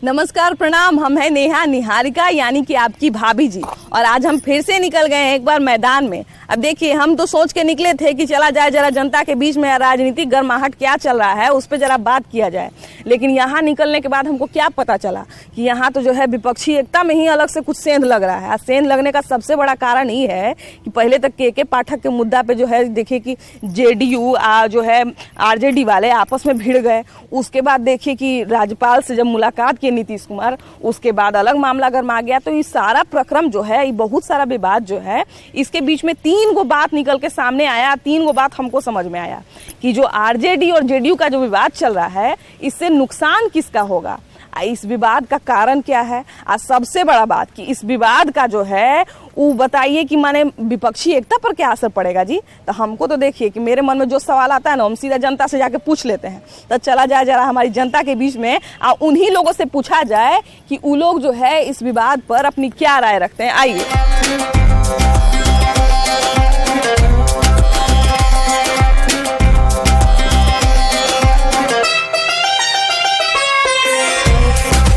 नमस्कार, प्रणाम। हम हैं नेहा निहारिका यानी कि आपकी भाभी जी, और आज हम फिर से निकल गए हैं एक बार मैदान में। अब देखिए, हम तो सोच के निकले थे कि चला जाए जरा जनता के बीच में राजनीतिक गर्माहट क्या चल रहा है उस पर जरा बात किया जाए। लेकिन यहाँ निकलने के बाद हमको क्या पता चला कि यहाँ तो जो है विपक्षी एकता में ही अलग से कुछ सेंध लग रहा है। सेंध लगने का सबसे बड़ा कारण ये है कि पहले तक के पाठक के मुद्दा पे जो है देखिए कि जेडीयू जो है आरजेडी वाले आपस में भिड़ गए। उसके बाद देखिए कि राज्यपाल से जब मुलाकात की नीतीश कुमार, उसके बाद अलग मामला गर्मा गया। तो ये सारा प्रक्रम जो है, ये बहुत सारा विवाद जो है, इसके बीच में 3 गो बात निकल के सामने आया। 3 गो बात हमको समझ में आया कि जो आरजेडी और जेडीयू का जो विवाद चल रहा है, इससे नुकसान किसका होगा, इस विवाद का कारण क्या है, और सबसे बड़ा बात कि इस विवाद का जो है वो बताइए कि माने विपक्षी एकता पर क्या असर पड़ेगा जी। तो हमको तो देखिए कि मेरे मन में जो सवाल आता है ना, हम सीधा जनता से जाके पूछ लेते हैं। तो चला जाए जरा हमारी जनता के बीच में और उन्हीं लोगों से पूछा जाए कि वो लोग जो है इस विवाद पर अपनी क्या राय रखते हैं। आइए।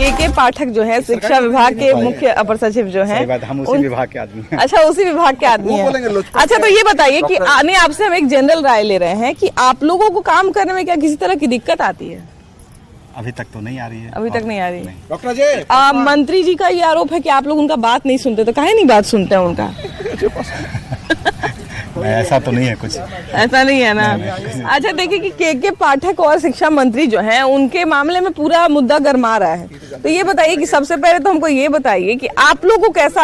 के पाठक जो है शिक्षा विभाग के मुख्य अपर सचिव जो है, हम उसी विभाग के आदमी हैं। अच्छा, उसी विभाग के आदमी हैं। अच्छा, तो ये बताइए कि आपसे हम एक जनरल राय ले रहे हैं कि आप लोगों को काम करने में क्या किसी तरह की दिक्कत आती है? अभी तक तो नहीं आ रही है। अभी तक नहीं आ रही है। डॉक्टर जी, मंत्री जी का ये आरोप है कि आप लोग उनका बात नहीं सुनते। तो काहे नहीं बात सुनते हैं उनका? ऐसा तो नहीं है, कुछ ऐसा नहीं है ना। अच्छा, देखिए कि के पाठक और शिक्षा मंत्री जो हैं, उनके मामले में पूरा मुद्दा गरमा रहा है। तो ये बताइए कि सबसे पहले तो हमको ये बताइए कि आप लोगों को कैसा,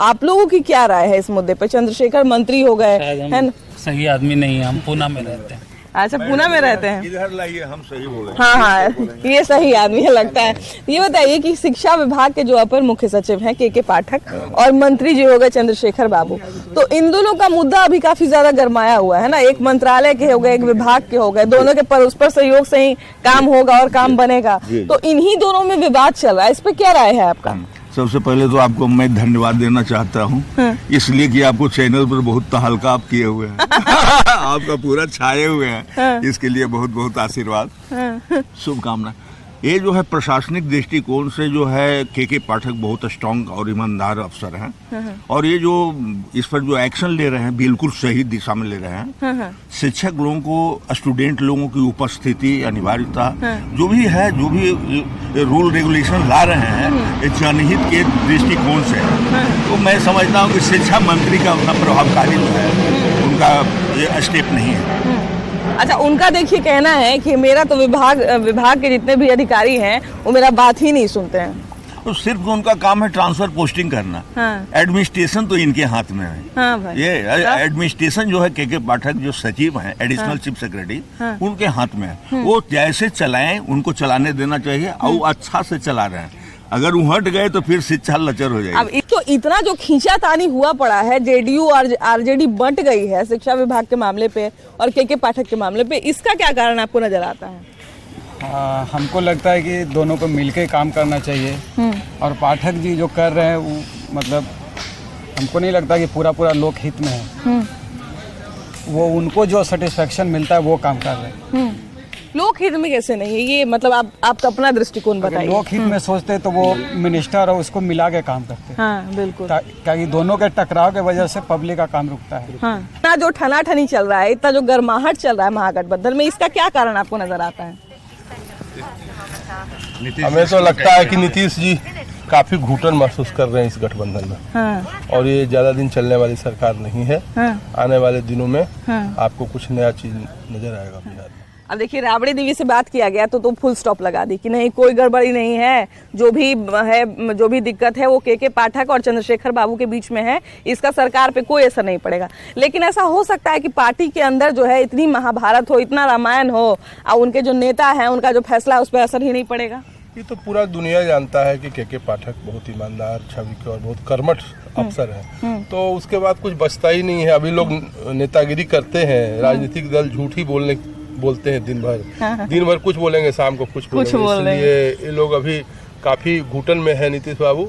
आप लोगों की क्या राय है इस मुद्दे पे? चंद्रशेखर मंत्री हो गए है ना, सही आदमी नहीं है। हम पूना में रहते हैं। अच्छा, पूना में रहते हैं। इधर लाइए, हम सही बोले। हाँ, ये सही आदमी है लगता है। ये बताइए कि शिक्षा विभाग के जो अपर मुख्य सचिव हैं के पाठक और मंत्री जी हो गए चंद्रशेखर बाबू, तो इन दोनों का मुद्दा अभी काफी ज्यादा गरमाया हुआ है ना। एक मंत्रालय के हो गए, एक विभाग के हो गए, दोनों के परस्पर सहयोग से ही काम होगा और काम बनेगा। तो इन्हीं दोनों में विवाद चल रहा है, इस पे क्या राय है आपका? सबसे पहले तो आपको मैं धन्यवाद देना चाहता हूँ, इसलिए कि आपको चैनल पर बहुत तहलका आप किए हुए हैं। आपका पूरा छाए हुए हैं, इसके लिए बहुत बहुत आशीर्वाद, शुभकामना। ये जो है प्रशासनिक दृष्टिकोण से जो है के पाठक बहुत स्ट्रांग और ईमानदार अफसर हैं, और ये जो इस पर जो एक्शन ले रहे हैं बिल्कुल सही दिशा में ले रहे हैं। शिक्षक लोगों को, स्टूडेंट लोगों की उपस्थिति, अनिवार्यता जो भी है, जो भी रूल रेगुलेशन ला रहे हैं, ये जनहित के दृष्टिकोण से, तो मैं समझता हूँ कि शिक्षा मंत्री का उतना प्रभावकारी जो है उनका ये स्टेप नहीं है। अच्छा, उनका देखिए कहना है कि मेरा तो विभाग के जितने भी अधिकारी हैं वो मेरा बात ही नहीं सुनते हैं। तो सिर्फ उनका काम है ट्रांसफर पोस्टिंग करना। एडमिनिस्ट्रेशन तो इनके हाथ में है। हाँ, ये एडमिनिस्ट्रेशन जो है के पाठक जो सचिव हैं, एडिशनल चीफ सेक्रेटरी, उनके हाथ में है। वो जैसे चलाएं, उनको चलाने देना चाहिए, और अच्छा से चला रहे हैं। अगर वो हट गए तो फिर शिक्षा लचर हो जाएगी। अब तो इतना जो खींचातानी हुआ पड़ा है, जेडीयू और आरजेडी बंट गई है शिक्षा विभाग के मामले पे और के पाठक के मामले पे, इसका क्या कारण आपको नजर आता है? हमको लगता है कि दोनों को मिलके काम करना चाहिए, और पाठक जी जो कर रहे हैं वो मतलब हमको नहीं लगता कि पूरा लोक हित में है। वो उनको जो सेटिस्फेक्शन मिलता है वो काम कर रहे हैं। लोक हित में कैसे नहीं है ये? मतलब आपका अपना दृष्टिकोण बताइए। लोक हित में सोचते तो वो मिनिस्टर और उसको मिला के काम करते। हाँ, बिल्कुल। क्योंकि दोनों के टकराव के वजह से पब्लिक का काम रुकता है। हाँ। इतना जो ठनाठनी चल रहा है, इतना जो गर्माहट चल रहा है महागठबंधन में, इसका क्या कारण आपको नजर आता है? हमें तो लगता है कि नीतीश जी काफी घुटन महसूस कर रहे हैं इस गठबंधन में। हाँ। और ये ज्यादा दिन चलने वाली सरकार नहीं है। हाँ। आने वाले दिनों में आपको कुछ नया चीज नजर आएगा बिहार में। अब देखिए, राबड़ी देवी से बात किया गया तो फुल स्टॉप लगा दी कि नहीं, कोई गड़बड़ी नहीं है, जो भी है, जो भी दिक्कत है वो के पाठक और चंद्रशेखर बाबू के बीच में है, इसका सरकार पे कोई असर नहीं पड़ेगा। लेकिन ऐसा हो सकता है कि पार्टी के अंदर जो है इतनी महाभारत हो, इतना रामायण हो, और उनके जो नेता हैं उनका जो फैसला है उस पर असर ही नहीं पड़ेगा। ये तो पूरा दुनिया जानता है कि के पाठक बहुत ईमानदार छवि के और बहुत कर्मठ अफसर है, तो उसके बाद कुछ बचता ही नहीं है। अभी लोग नेतागिरी करते हैं, राजनीतिक दल झूठ ही बोलते हैं दिन भर कुछ बोलेंगे, शाम को कुछ बोलेंगे। इसलिए ये लोग अभी काफी घुटन में है नीतीश बाबू।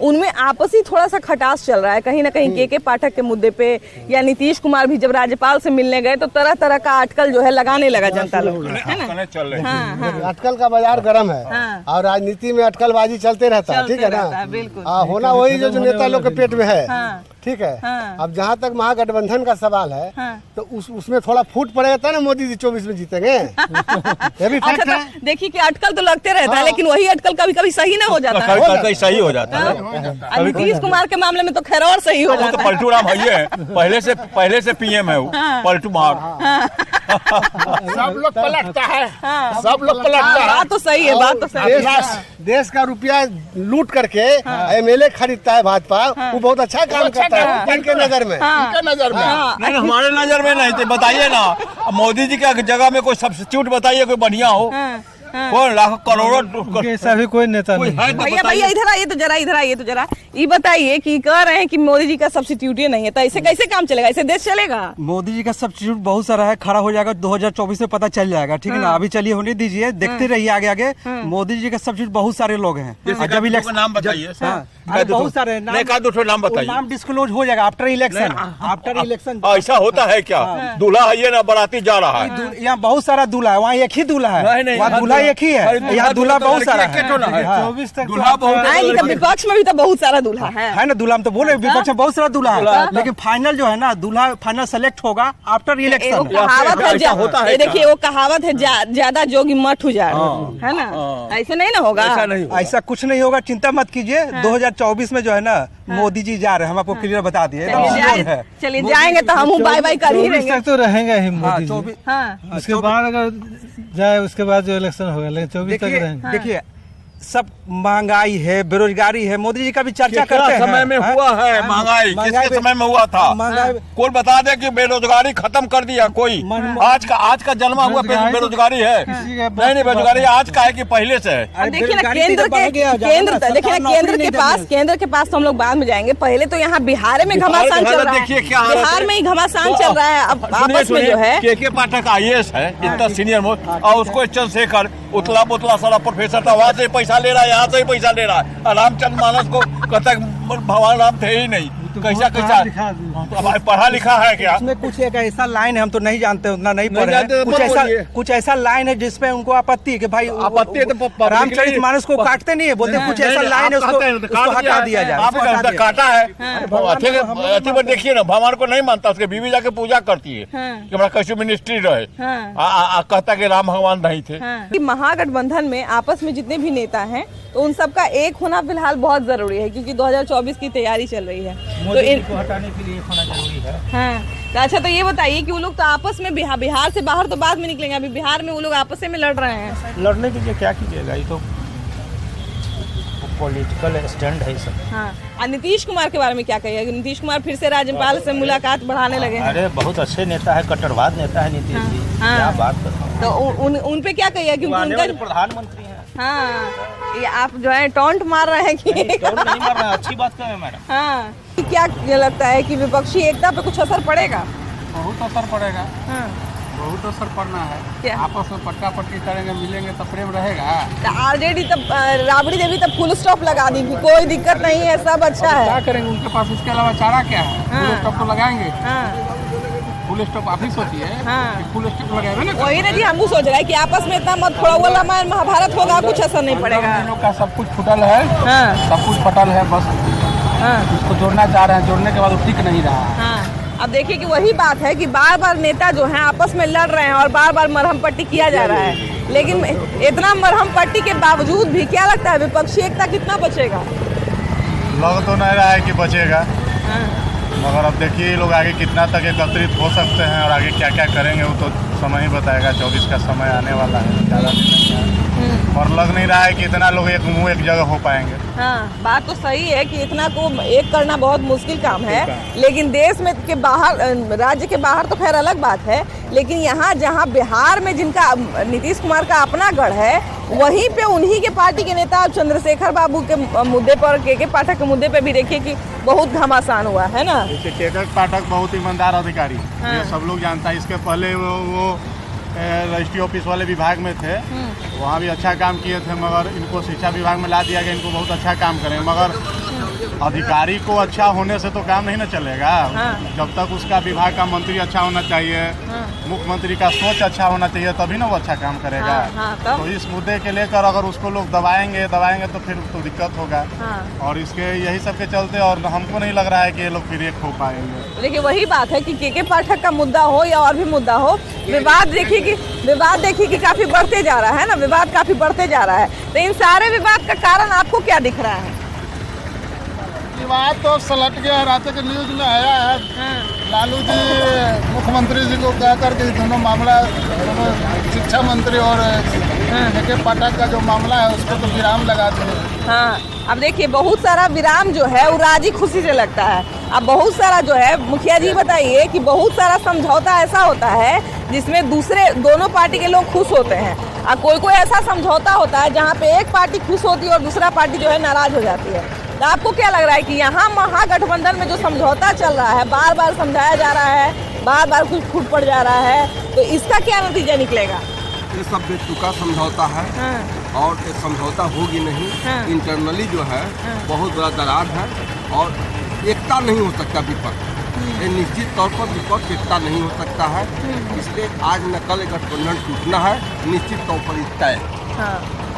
उनमें आपसी थोड़ा सा खटास चल रहा है कहीं ना कहीं के पाठक के मुद्दे पे, या नीतीश कुमार भी जब राज्यपाल से मिलने गए तो तरह तरह का अटकल जो है लगाने लगा जनता लोग, है ना? चल रहे हैं। अटकल का बाजार गर्म है और राजनीति में अटकलबाजी चलते रहता है, ठीक है ना? बिल्कुल होना वही जो नेता लोग के पेट में है, ठीक है। हाँ। अब जहाँ तक महागठबंधन का सवाल है, तो उसमें थोड़ा फूट पड़ेगा था ना, मोदी जी 24 में जीतेंगे। ये भी फैक्ट अच्छा, है। तो देखिए कि अटकल तो लगते रहता है, लेकिन वही अटकल कभी कभी सही ना हो जाता है। कहीं सही हो जाता है। और नीतीश कुमार के मामले में तो खैर और सही हो वो तो जाता है। पलटू राम है, पहले से पीएम है वो, पलटू मार। सब लोग पलटता है, सब लोग पलटता है। बात तो सही है, बात तो सही है। देश का रुपया लूट करके MLA खरीदता है भाजपा, वो बहुत अच्छा काम करता है इनके नजर में, इनके नजर में। नहीं हमारे नजर में नहीं थे, बताइए ना मोदी जी के जगह में कोई सब्स्टिट्यूट बताइए कोई बढ़िया हो। कौन लाख करोड़ों ऐसा भी कोई नेता नहीं है तो भैया बताइए। भैया इधर आइए तो जरा, इधर आइए तो जरा, ये बताइए कि कह रहे हैं कि मोदी जी का सब्स्टिट्यूट नहीं है, तो ऐसे कैसे काम चलेगा? ऐसे देश चलेगा? मोदी जी का सब्स्टिट्यूट बहुत सारा है, खड़ा हो जाएगा 2024 में पता चल जाएगा, ठीक है ना? अभी चलिए होने दीजिए, देखते रहिए आगे आगे। मोदी जी का सब्स्टिट्यूट बहुत सारे लोग हैं। जब इलेक्शन नाम बताइए। बहुत सारे नहीं, का दो नाम बताइए। नाम डिस्क्लोज हो जाएगा आफ्टर इलेक्शन। आफ्टर इलेक्शन ऐसा होता है क्या? दूल्हा है ये ना बाराती जा रहा है। यहाँ बहुत सारा दूल्हा है, वहाँ एक ही दूल्हा है, नहीं, वहाँ दूल्हा एक ही है, यहाँ दूल्हा बहुत सारा है। 24 तक दूल्हा बहुत हाँ, नहीं, तो विपक्ष में भी तो बहुत सारा दूल्हा है ना? दूल्हा हम तो बोले विपक्ष में बहुत सारा दूल्हा है, लेकिन फाइनल जो है ना, दूल्हा फाइनल सेलेक्ट होगा आफ्टर वो इलेक्शन। कहावत है, ऐसा होता है ये क्या? देखिए वो कहावत है, ज्यादा जोगी मठ उजाड़, है ना? ऐसे नहीं ना होगा। ऐसा नहीं होगा। ऐसा कुछ नहीं होगा, चिंता मत कीजिए। 2024 में जो है ना, मोदी जी जा रहे हैं, हम आपको क्लियर बता दिए। चलिए जाएंगे तो हम बाय बाय कर ही लेंगे। तो रहेंगे ही मोदी जी। 24 हाँ उसके बाद अगर जाए उसके बाद जो इलेक्शन होगा, लेकिन 24 तक रहेंगे। देखिए सब महंगाई है, बेरोजगारी है, मोदी जी का भी चर्चा करते हैं। समय में हुआ है महंगाई, किसके समय में हुआ था? कोई बता दे कि बेरोजगारी खत्म कर दिया कोई? आज का जन्मा हुआ बेरोजगारी है? नहीं, बेरोजगारी आज का है कि पहले से है? अब देखिए ना, केंद्र देखिए ना, केंद्र के पास तो हम लोग बाद में जाएंगे। पहले तो यहाँ बिहार में घमासान चल रहा है, देखिए क्या हालत है। बिहार में ही घमासान चल रहा है। अब आपस में जो है के पाठक IAS है, इतना सीनियर मोस्ट, और उसको चंद्रशेखर उतला पुतला सारा प्रोफेसर था, वहाँ से पैसा ले रहा है, यहाँ से ही पैसा ले रहा है। रामचंद्र मानस को कहता भगवान राम थे ही नहीं, कैसा पढ़ा लिखा है क्या? इसमें कुछ एक ऐसा लाइन है, हम तो नहीं जानते, उतना नहीं पढ़े जानते, हैं। कुछ ऐसा लाइन है जिसपे उनको आपत्ति है कि भाई आपत्ति है तो रामचरित मानस को काटते नहीं है, बोलते कुछ ऐसा लाइन है उसको हटा दिया जाए। काटा है अथी पर देखिए ना, भगवान को नहीं मानता, उसके बीवी जाके पूजा करती है कि हमारा कैसे मिनिस्ट्री रहे, कहता कि राम भगवान नहीं थे। कि महागठबंधन में आपस में जितने भी नेता हैं तो उन सबका एक होना फिलहाल बहुत जरूरी है, क्योंकि 2024 की तैयारी चल रही है। तो को हटाने के लिए होना जरूरी है। हाँ, तो अच्छा, तो ये बताइए कि वो लोग तो आपस में बिहार से बाहर तो बाद में निकलेंगे, अभी बिहार में वो लोग आपस में लड़ रहे हैं। लड़ने के लिए क्या कीजिएगा, ये तो पॉलिटिकल स्टैंड है सब। हाँ, और नीतीश कुमार के बारे में क्या कहिएगा? नीतीश कुमार फिर से राज्यपाल से मुलाकात बढ़ाने लगे हैं। अरे बहुत अच्छे नेता है, कट्टरवाद नेता है नीतीश जी, क्या बात कर रहे हैं। तो उन पे क्या कहिएगा? क्योंकि उनका प्रधानमंत्री है। हाँ, ये आप जो है टॉन्ट मार रहे हैं कि नहीं मार रहे हैं, अच्छी बात है मैडम। हाँ, क्या ये लगता है कि विपक्षी एकता पे कुछ असर पड़ेगा? बहुत असर पड़ेगा, हाँ, बहुत असर पड़ना है। क्या? आपस में पट्टा पट्टी करेंगे, मिलेंगे तो प्रेम रहेगा। ऑलरेडी तब राबड़ी देवी तब फुल स्टॉप लगा दी कि कोई दिक्कत नहीं है, सब अच्छा क्या है। करेंगे उनके पास, इसके अलावा चारा क्या है? फुल स्टॉप तो लगाएंगे। हाँ, फुल स्टॉप आप ही सोचिए, हाँ। फुल स्टॉप लगाएंगे ना। वही ना जी, हमको सोच रहा है कि आपस में इतना मत फोड़ो, वो रामायण महाभारत होगा, कुछ असर नहीं पड़ेगा। इन लोग का सब कुछ फुटल है, हाँ, सब कुछ पटल है, बस हाँ, उसको जोड़ना चाह रहे हैं, जोड़ने के बाद वो टिक नहीं रहा है। हाँ। अब देखिए कि वही बात है कि बार बार नेता जो हैं आपस में लड़ रहे हैं और बार बार मरहम पट्टी किया जा रहा है, लेकिन इतना मरहम पट्टी के बावजूद भी क्या लगता है विपक्षी एकता कितना बचेगा? लग तो नहीं रहा है कि बचेगा, मगर अब देखिए ये लोग आगे कितना तक एकत्रित हो सकते हैं और आगे क्या क्या करेंगे वो तो समय ही बताएगा। 24 का समय आने वाला है, ज़्यादा दिन नहीं है, और लग नहीं रहा है कि इतना लोग एक मुंह एक जगह हो पाएंगे। हाँ, बात तो सही है कि इतना को एक करना बहुत मुश्किल काम है, लेकिन देश में के बाहर, राज्य के बाहर तो खैर अलग बात है, लेकिन यहाँ जहाँ बिहार में जिनका नीतीश कुमार का अपना गढ़ है, वहीं पे उन्हीं के पार्टी के नेता चंद्रशेखर बाबू के मुद्दे पर, के पाठक के मुद्दे पे भी देखिए कि बहुत घमासान हुआ है ना। के पाठक बहुत ईमानदार अधिकारी, ये सब लोग जानता है। इसके पहले वो रजिस्ट्री ऑफिस वाले विभाग में थे, वहाँ भी अच्छा काम किए थे, मगर इनको शिक्षा विभाग में ला दिया गया। इनको बहुत अच्छा काम करें, मगर अधिकारी को अच्छा होने से तो काम नहीं ना चलेगा। जब तक उसका विभाग का मंत्री अच्छा होना चाहिए, मुख्यमंत्री का सोच अच्छा होना चाहिए, तभी ना वो अच्छा काम करेगा। तो इस मुद्दे के लेकर अगर उसको लोग दबाएंगे तो फिर तो दिक्कत होगा। और इसके यही सब के चलते और हमको नहीं लग रहा है कि ये लोग फिर एक हो पाएंगे। देखिए वही बात है कि के पाठक का मुद्दा हो या और भी मुद्दा हो, विवाद देखिए कि काफी बढ़ते जा रहा है ना, विवाद काफी बढ़ते जा रहा है। तो इन सारे विवाद का कारण आपको क्या दिख रहा है? विवाद तो सलट गया, रात के न्यूज में आया है। लालू जी मुख्यमंत्री जी को कह कर के दोनों मामला, दोनों शिक्षा मंत्री और के पाठक का जो मामला है उसको तो विराम लगा दिए। हाँ, अब देखिए बहुत सारा विराम जो है वो राजी खुशी से लगता है। अब बहुत सारा जो है, मुखिया जी बताइए कि बहुत सारा समझौता ऐसा होता है जिसमें दोनों पार्टी के लोग खुश होते हैं, और कोई ऐसा समझौता होता है जहाँ पे एक पार्टी खुश होती है और दूसरा पार्टी जो है नाराज हो जाती है। तो आपको क्या लग रहा है कि यहाँ महागठबंधन में जो समझौता चल रहा है, बार बार समझाया जा रहा है, बार बार कुछ फूट पड़ जा रहा है, तो इसका क्या नतीजा निकलेगा? ये सब बेतुका समझौता है और ये समझौता होगी नहीं। इंटरनली जो है बहुत बड़ा दरार है और एकता नहीं हो सकता विपक्ष। ये निश्चित तौर पर विपक्ष एकता नहीं हो सकता है, इसलिए आज न कल गठबंधन टूटना है, निश्चित तौर पर तय।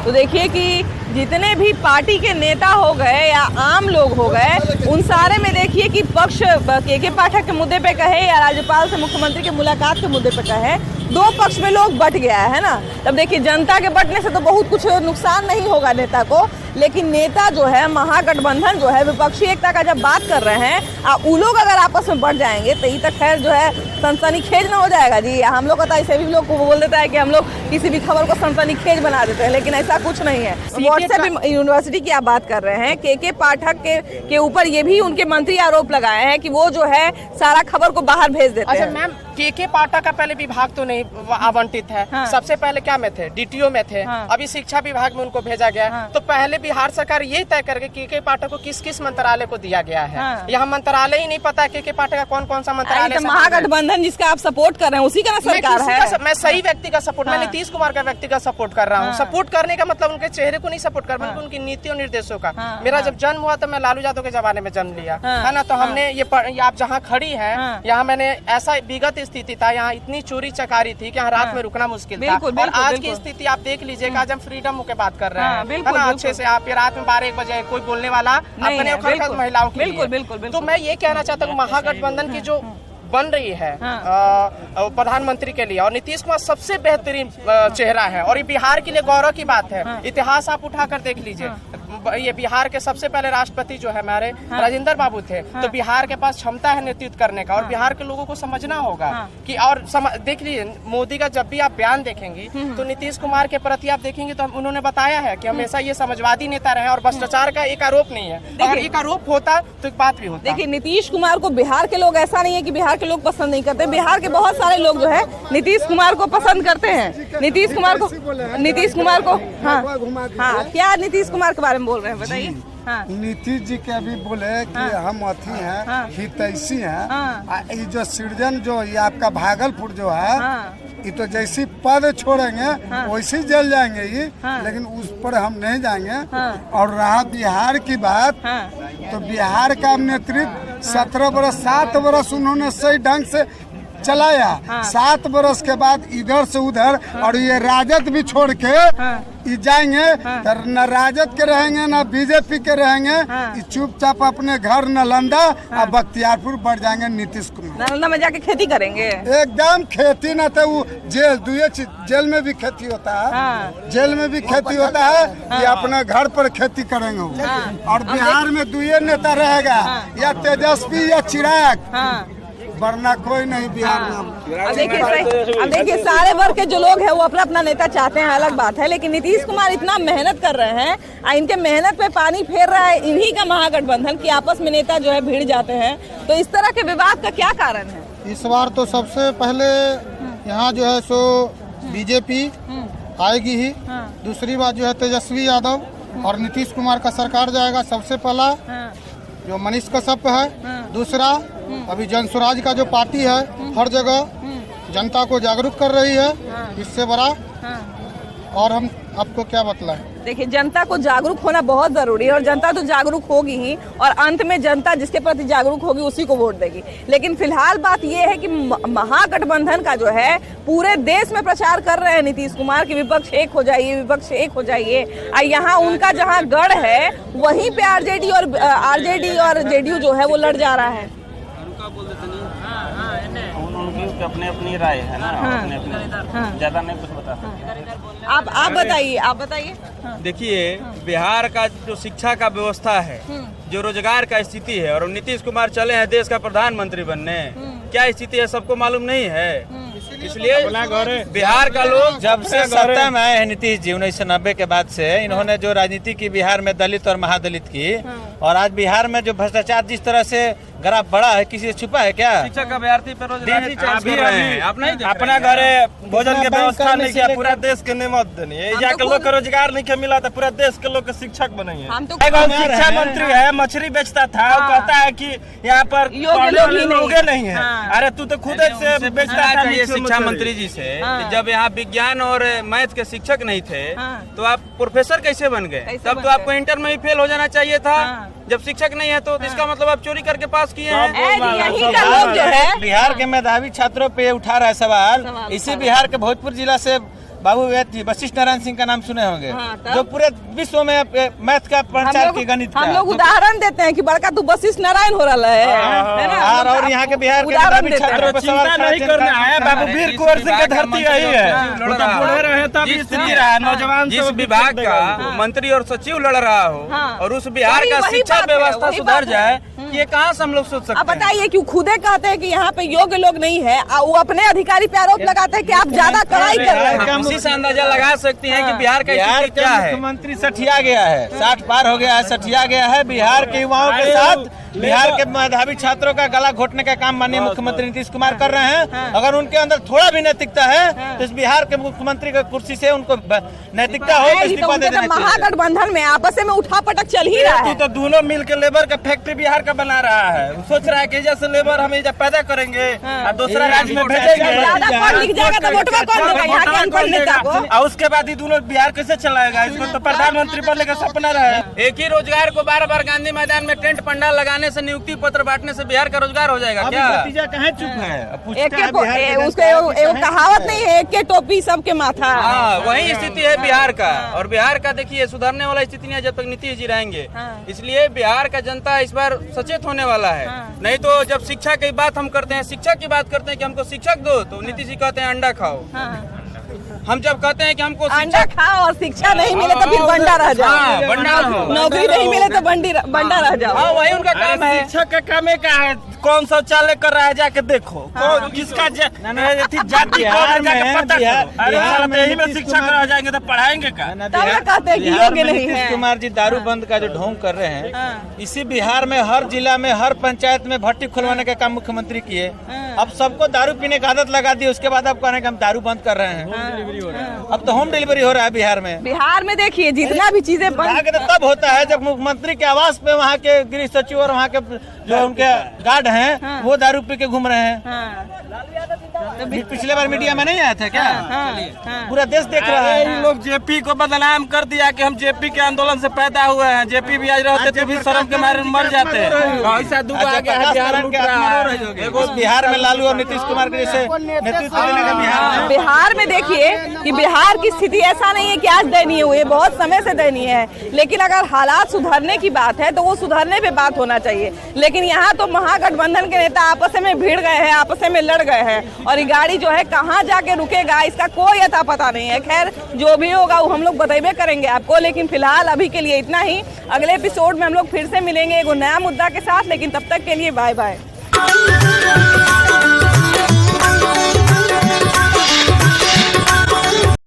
तो देखिए कि जितने भी पार्टी के नेता हो गए या आम लोग हो गए, उन सारे में देखिए कि पक्ष के पाठक के मुद्दे पे कहे या राज्यपाल से मुख्यमंत्री की मुलाकात के मुद्दे पे कहे, दो पक्ष में लोग बट गया है ना। तब देखिए जनता के बटने से तो बहुत कुछ नुकसान नहीं होगा नेता को, लेकिन नेता जो है, महागठबंधन जो है, विपक्षी एकता का जब बात कर रहे हैं, वो लोग अगर आपस में बढ़ जाएंगे तो ये तक खैर जो है सनसनीखेज ना हो जाएगा जी। हम लोग का ऐसे भी लोग को बोल देता है कि हम लोग किसी भी खबर को सनसनीखेज बना देते हैं, लेकिन ऐसा कुछ नहीं है। व्हाट्सएप यूनिवर्सिटी की आप बात कर रहे हैं, के पाठक के ऊपर ये भी उनके मंत्री आरोप लगाए हैं कि वो जो है सारा खबर को बाहर भेज देते हैं। अच्छा मैम, के पाठक का पहले विभाग तो नहीं आवंटित है। सबसे पहले क्या में थे? डीटीओ में थे। अभी शिक्षा विभाग में उनको भेजा गया। तो पहले बिहार सरकार यही तय करके के पाठक को किस किस मंत्रालय को दिया गया है। यहाँ मंत्रालय ही नहीं पता है के पाठक का कौन कौन सा मंत्रालय। महागठबंधन जिसका आप सपोर्ट कर रहे हैं उसी का ना सरकार है। मैं सही व्यक्ति का सपोर्ट, मैं नीतीश कुमार का व्यक्ति का सपोर्ट कर रहा हूँ। सपोर्ट करने का मतलब उनके चेहरे को नहीं सपोर्ट कर, बल्कि उनकी नीति और निर्देशों का। मेरा जब जन्म हुआ तो मैं लालू यादव के जमाने में जन्म लिया है ना। तो हमने ये आप जहाँ खड़ी है, यहाँ मैंने ऐसा विगत स्थिति था, यहाँ इतनी चोरी चकारी थी कि यहाँ रात में रुकना मुश्किल था। और आज की स्थिति आप देख लीजिए, आज हम फ्रीडम के बात कर रहे हैं, है ना। अच्छे से आप रात में 12-1 बजे कोई बोलने वाला अपने महिलाओं के लिए। तो मैं ये कहना चाहता हूँ महागठबंधन की जो बन रही है प्रधानमंत्री के लिए, और नीतीश कुमार सबसे बेहतरीन चेहरा है और ये बिहार के लिए गौरव की बात है। इतिहास आप उठाकर देख लीजिए, ये बिहार के सबसे पहले राष्ट्रपति जो है हमारे राजेंद्र बाबू थे। तो बिहार के पास क्षमता है नेतृत्व करने का, और बिहार के लोगों को समझना होगा कि और देख लीजिए मोदी का जब भी आप बयान देखेंगी तो नीतीश कुमार के प्रति आप देखेंगे तो उन्होंने बताया है कि हमेशा ये समाजवादी नेता रहे और भ्रष्टाचार का एक आरोप नहीं है। अगर एक आरोप होता तो एक बात भी होता। देखिए नीतीश कुमार को बिहार के लोग, ऐसा नहीं है कि बिहार के लोग पसंद नहीं करते, बिहार के बहुत सारे लोग जो है नीतीश कुमार को पसंद करते हैं। नीतीश कुमार को हाँ, क्या नीतीश कुमार के बारे में बोल रहे हैं बताइए। नीतीश जी के अभी बोले कि हम अथी हैं, हितैषी हैं। ये जो सृजन जो ये आपका भागलपुर जो है, ये तो जैसी पद छोड़ेंगे वैसे जल जाएंगे ये, लेकिन उस पर हम नहीं जाएंगे। और रहा बिहार की बात, तो बिहार का नेतृत्व 17 बरस 7 बरस उन्होंने सही ढंग से चलाया। 7 बरस के बाद इधर से उधर, और ये राजद भी छोड़ के ये जाएंगे तो न राजद के रहेंगे न बीजेपी के रहेंगे। ये चुपचाप अपने घर नालंदा और बख्तियारपुर बढ़ जाएंगे। नीतीश कुमार नालंदा में जाके खेती करेंगे, एकदम खेती न तो वो जेल, दुए चीज, जेल में भी खेती होता है, जेल में भी खेती होता है, ये अपने घर पर खेती करेंगे वो। और बिहार में दुए नेता रहेगा, या तेजस्वी या चिराग, वरना कोई नहीं बिहार में। अब देखिए सारे वर्ग के जो लोग हैं वो अपना अपना नेता चाहते हैं, अलग बात है, लेकिन नीतीश कुमार इतना मेहनत कर रहे हैं, इनके मेहनत पे पानी फेर रहा है इन्हीं का महागठबंधन की आपस में नेता जो है भिड़ जाते हैं। तो इस तरह के विवाद का क्या कारण है? इस बार तो सबसे पहले यहाँ जो है सो बीजेपी आएगी ही। दूसरी बात जो है तेजस्वी यादव और नीतीश कुमार का सरकार जाएगा। सबसे पहला जो मनीष कश्यप है, दूसरा अभी जन स्वराज का जो पार्टी है हर जगह जनता को जागरूक कर रही है, इससे बड़ा और हम आपको क्या बतलाएं। देखिए, जनता को जागरूक होना बहुत जरूरी है और जनता तो जागरूक होगी ही, और अंत में जनता जिसके प्रति जागरूक होगी उसी को वोट देगी। लेकिन फिलहाल बात यह है कि महागठबंधन का जो है पूरे देश में प्रचार कर रहे हैं नीतीश कुमार की विपक्ष एक हो जाइए, विपक्ष एक हो जाइए। और यहाँ उनका जहाँ गढ़ है वहीं पे आरजेडी और जेडीयू जो है वो लड़ जा रहा है। उनकी अपनी अपनी राय है ना, अपने अपने ज्यादा नहीं कुछ बता सकते। आप बताइए। देखिए, बिहार का जो शिक्षा का व्यवस्था है, जो रोजगार का स्थिति है, और नीतीश कुमार चले हैं देश का प्रधानमंत्री बनने, क्या स्थिति है सबको मालूम नहीं है। इसलिए बिहार का लोग जब से सत्ता में आए हैं नीतीश जी 1990 के बाद से, इन्होंने जो राजनीति की बिहार में दलित और महादलित की, और आज बिहार में जो भ्रष्टाचार जिस तरह से ग्राफ बढ़ा है, किसी से छुपा है क्या? शिक्षा का अभ्यर्थी पे अपना घरे भोजन के व्यवस्था नहीं किया, पूरा देश के नियमत देनी जाके लोग को रोजगार नहीं मिला तो पूरा देश के लोग के शिक्षक बनेंगे। शिक्षा मंत्री है, मछली बेचता था, कहता है कि यहाँ पर लोग नहीं है। अरे तू तो खुद से बेचता था। शिक्षा मंत्री जी से जब यहाँ विज्ञान और मैथ के शिक्षक नहीं थे तो आप प्रोफेसर कैसे बन गए? तब तो आपको इंटर में ही फेल हो जाना चाहिए था। जब शिक्षक नहीं है तो इसका मतलब आप चोरी करके पास किए हैं। बिहार के मेधावी छात्रों पे उठा रहा है सवाल। इसी बिहार के भोजपुर जिला से बाबू वशिष्ठ नारायण सिंह का नाम सुने होंगे, जो पूरे विश्व में मैथ का प्रचार की गणित हम लोग उदाहरण देते हैं कि बड़का तू वशिष्ठ नारायण हो रहा है। और यहाँ के बिहार के मेधावी छात्रों पर सवाल नहीं करना है। बाबू वीर कुंवर सिंह की धरती यही है। नौजवान जिस विभाग का मंत्री और सचिव लड़ रहा हो और उस बिहार का शिक्षा व्यवस्था सुधर जाए, ये कहाँ से हम लोग सोच सकते हैं? बताइए, क्यों खुदे कहते हैं कि यहाँ पे योग्य लोग नहीं है, वो अपने अधिकारी पे आरोप लगाते हैं कि आप ज्यादा कड़ाई कर रहे हैं। इसी से अंदाजा लगा सकते हैं कि बिहार का स्थिति क्या है। मुख्यमंत्री सठिया गया है, 60 पार हो गया है, सठिया गया है। बिहार के युवाओं के साथ बिहार के मेधावी छात्रों का गला घोटने का काम माननीय मुख्यमंत्री नीतीश कुमार कर रहे हैं। अगर उनके अंदर थोड़ा भी नैतिकता है तो इस बिहार के मुख्यमंत्री की कुर्सी से उनको नैतिकता हो तो इस्तीफा दे देना चाहिए। महागठबंधन में आपस में उठापटक चल ही रहा है। तो दोनों मिलकर लेबर का फैक्ट्री बिहार का बना रहा है। सोच रहा है कि जैसे लेबर हम पैदा करेंगे और दूसरा राज्य में भेजेंगे, और उसके बाद ही दोनों बिहार कैसे चलाएगा? इसको तो प्रधानमंत्री बनने का सपना रहे। एक ही रोजगार को बार बार गांधी मैदान में टेंट पंडाल लगाने से, नियुक्ति पत्र बांटने से बिहार का रोजगार हो जाएगा क्या? नतीजा कहाँ चुप है? उसको कहावत नहीं है, एक के टोपी सबके माथा। हाँ, वही स्थिति है बिहार का। और बिहार का देखिए सुधरने वाला स्थिति नहीं है जब तक नीतीश जी रहेंगे। इसलिए बिहार का जनता इस बार सचेत होने वाला है। नहीं तो जब शिक्षा की बात हम करते हैं, शिक्षा की बात करते हैं कि हमको शिक्षक दो, तो नीतीश जी कहते हैं अंडा खाओ। हम जब कहते हैं कि हमको अंडा खाओ और शिक्षा नहीं मिले तो फिर बंडा रह जाओ, नौकरी नहीं मिले तो बंडा रह जाओ। वही उनका काम है। शिक्षक का काम क्या है? कौन शौचालय कर रहा है जाके देखो, किसका जाति में शिक्षा करा जाएंगे तो पढ़ाएंगे का? नीतीश कुमार जी दारू बंद का जो ढोंग कर रहे हैं, इसी बिहार में हर जिला में हर पंचायत में भट्टी खुलवाने का काम मुख्यमंत्री किए। अब सबको दारू पीने की आदत लगा दी, उसके बाद आप कह रहे हैं कि हम दारू बंद कर रहे हैं। अब तो होम डिलीवरी हो रहा है बिहार में। बिहार में देखिए जितना भी चीजें तब होता है जब मुख्यमंत्री के आवास पे वहाँ के गृह सचिव और वहाँ के जो उनके गार्ड हैं वो दारू पी के घूम रहे हैं। पिछले बार मीडिया में नहीं आया था क्या? पूरा देश देख रहा है। इन लोग जेपी को बदनाम कर दिया कि हम जेपी के आंदोलन से पैदा हुए हैं। जेपी भी आज रहते तो भी शर्म के मारे मर जाते हैं। बिहार में लालू और नीतीश कुमार के जैसे नेतृत्व देने का बिहार में देखिए कि बिहार की स्थिति ऐसा नहीं है कि आज दयनीय हुई, बहुत समय से दयनीय है। लेकिन अगर हालात सुधरने की बात है तो वो सुधरने पे बात होना चाहिए। लेकिन यहाँ तो महागठबंधन के नेता आपस में भिड़ गए हैं, आपस में लड़ गए हैं, और ये गाड़ी जो है कहाँ जाके रुकेगा इसका कोई अता पता नहीं है। खैर जो भी होगा वो हम लोग बताइए करेंगे आपको। लेकिन फिलहाल अभी के लिए इतना ही। अगले एपिसोड में हम लोग फिर से मिलेंगे एक नया मुद्दा के साथ। लेकिन तब तक के लिए बाय बाय।